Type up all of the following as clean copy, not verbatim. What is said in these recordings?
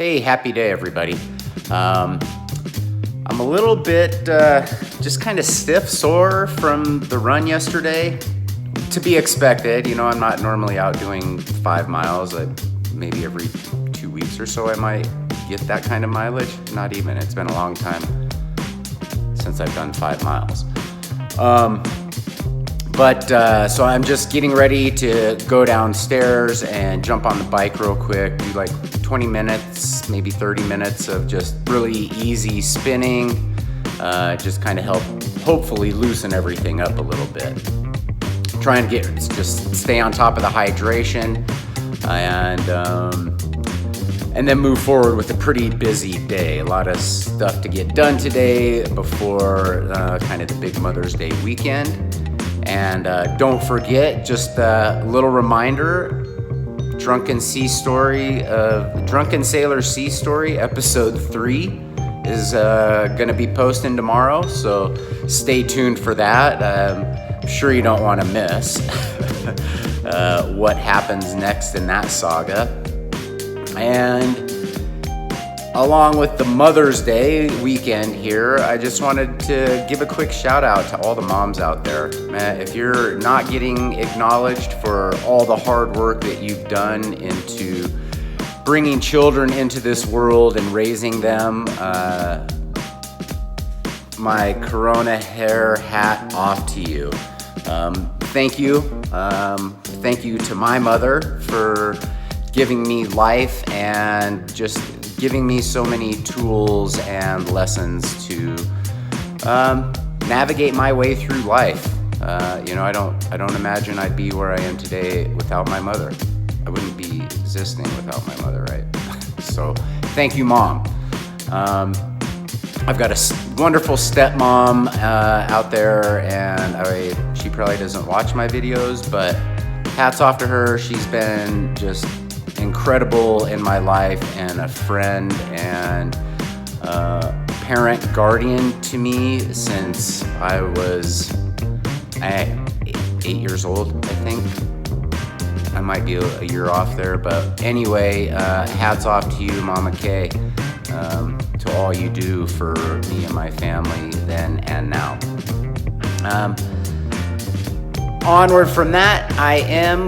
Hey, happy day, everybody. I'm a little bit just kind of stiff, sore from the run yesterday. To be expected. I'm not normally out doing 5 miles. Maybe every 2 weeks or so I might get that kind of mileage. Not even. It's been a long time since I've done 5 miles. So I'm just getting ready to go downstairs and jump on the bike real quick, do like 20 minutes, maybe 30 minutes of just really easy spinning, just kind of help hopefully loosen everything up a little bit. Trying to just stay on top of the hydration and then move forward with a pretty busy day. A lot of stuff to get done today before kind of the big Mother's Day weekend. And don't forget, just a little reminder, Drunken Sailor Sea Story, episode 3 is gonna be posting tomorrow, so stay tuned for that. I'm sure you don't want to miss what happens next in that saga. And along with the Mother's Day weekend here, I just wanted to give a quick shout out to all the moms out there. If you're not getting acknowledged for all the hard work that you've done into bringing children into this world and raising them, my Corona hair hat off to you. Thank you. Thank you to my mother for giving me life and just giving me so many tools and lessons to navigate my way through life. I don't imagine I'd be where I am today without my mother. I wouldn't be existing without my mother, right? So thank you, Mom. I've got a wonderful stepmom out there, and she probably doesn't watch my videos, but hats off to her. She's been just incredible in my life and a friend and parent guardian to me since I was 8 years old, I think. I might be a year off there, but anyway, hats off to you, Mama Kay, to all you do for me and my family then and now. Onward from that,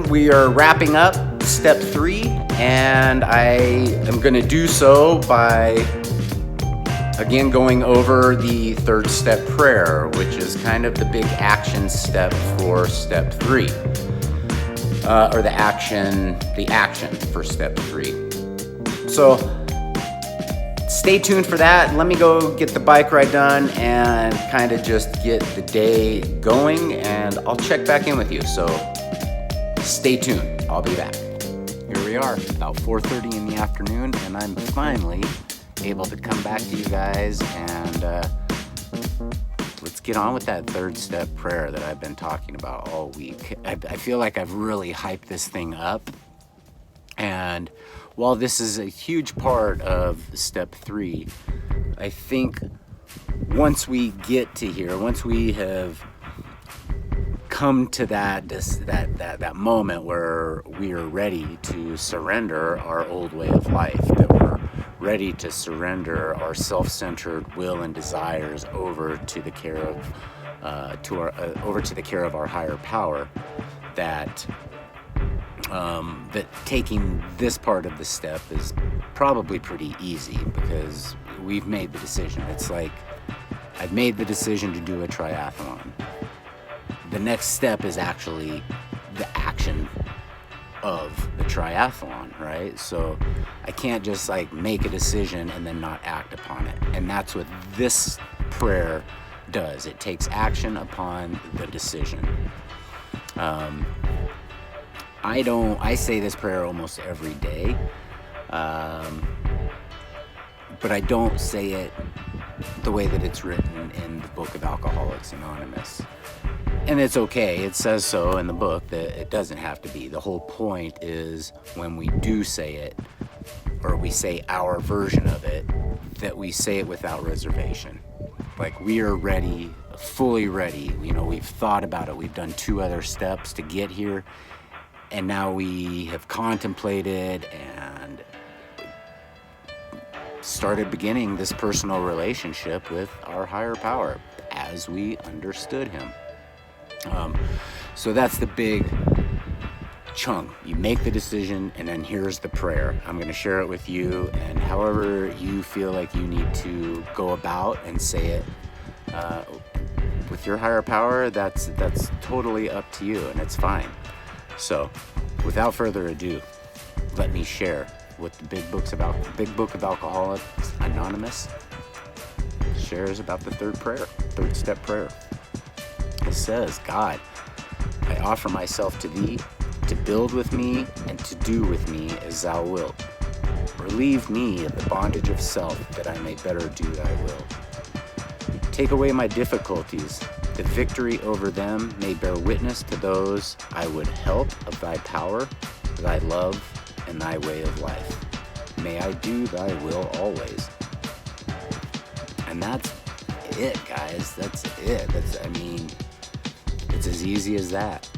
we are wrapping up step 3, and I am going to do so by again going over the 3rd step prayer, which is kind of the big action step for step 3, or the action for step 3. So stay tuned for that. Let me go get the bike ride done and kind of just get the day going, and I'll check back in with you. So stay tuned. I'll be back. Here we are, about 4:30 in the afternoon, and I'm finally able to come back to you guys and let's get on with that 3rd step prayer that I've been talking about all week. I feel like I've really hyped this thing up, and while this is a huge part of step 3, I think once we get to here, once we have come to that moment where we are ready to surrender our old way of life, that we're ready to surrender our self-centered will and desires over to the care of our higher power, that taking this part of the step is probably pretty easy because we've made the decision. It's like I've made the decision to do a triathlon. The next step is actually the action of the triathlon, right? So I can't just make a decision and then not act upon it. And that's what this prayer does. It takes action upon the decision. I say this prayer almost every day, but I don't say it the way that it's written in the book of Alcoholics Anonymous. And it's okay, it says so in the book that it doesn't have to be. The whole point is when we do say it, or we say our version of it, that we say it without reservation. Like we are ready, fully ready. We've thought about it. We've done 2 other steps to get here. And now we have contemplated and started beginning this personal relationship with our higher power as we understood him. So that's the big chunk. You make the decision, and then here's the prayer. I'm going to share it with you, and however you feel like you need to go about and say it with your higher power, that's totally up to you, and it's fine. So without further ado, let me share what the Big Book of Alcoholics Anonymous shares about the third step prayer. It says, God, I offer myself to thee, to build with me and to do with me as thou wilt. Relieve me of the bondage of self, that I may better do thy will. Take away my difficulties, the victory over them may bear witness to those I would help of thy power, thy love, and thy way of life. May I do thy will always. And that's it, guys. That's it. It's as easy as that.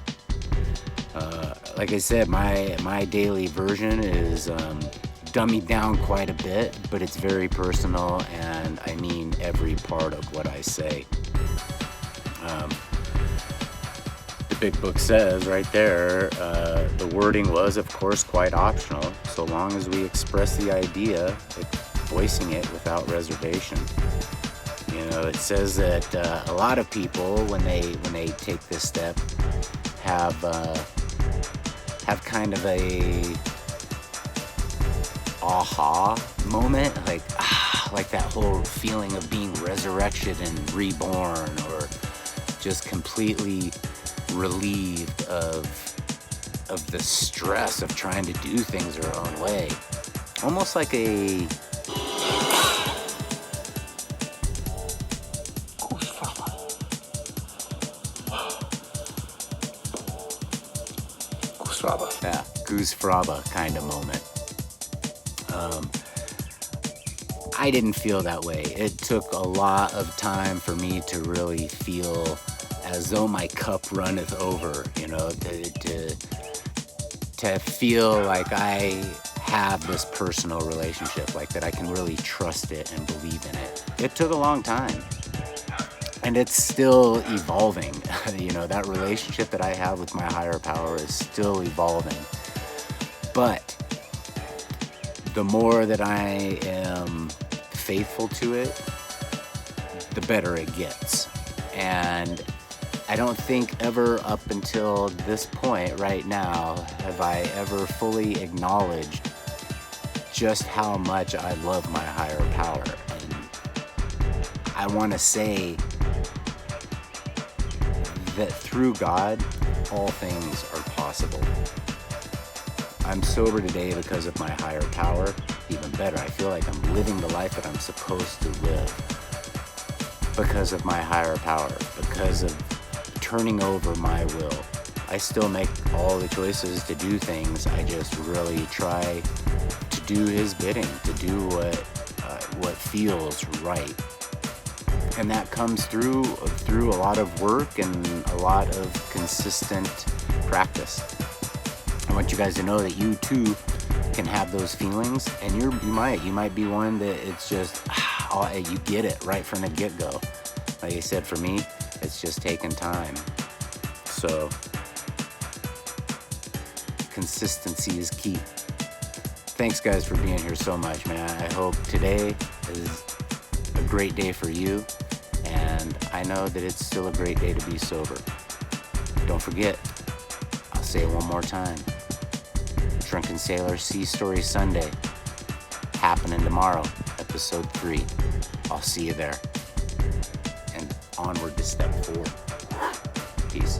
Like I said, my daily version is dummied down quite a bit, but it's very personal, and I mean every part of what I say. The Big Book says right there, the wording was, of course, quite optional, so long as we express the idea, voicing it without reservation. You know, it says that a lot of people, when they take this step, have kind of a aha moment, like that whole feeling of being resurrected and reborn, or just completely relieved of the stress of trying to do things our own way. Almost like a goose fraba kind of moment. I didn't feel that way. It took a lot of time for me to really feel as though my cup runneth over, you know, to feel like I have this personal relationship, like that I can really trust it and believe in it. It took a long time, and it's still evolving. You know, that relationship that I have with my higher power is still evolving. But the more that I am faithful to it, the better it gets. And I don't think ever up until this point right now have I ever fully acknowledged just how much I love my higher power. And I want to say that through God, all things are possible. I'm sober today because of my higher power. Even better, I feel like I'm living the life that I'm supposed to live because of my higher power, because of turning over my will. I still make all the choices to do things. I just really try to do his bidding, to do what feels right. And that comes through a lot of work and a lot of consistent practice. I want you guys to know that you too can have those feelings, and you might be one that it's just you get it right from the get-go. Like I said, for me, it's just taking time. So consistency is key. Thanks guys for being here so much, man. I hope today is a great day for you, and I know that it's still a great day to be sober. Don't forget, I'll say it one more time. Drunken Sailor Sea Story Sunday, happening tomorrow, episode 3. I'll see you there. And onward to step 4. Peace.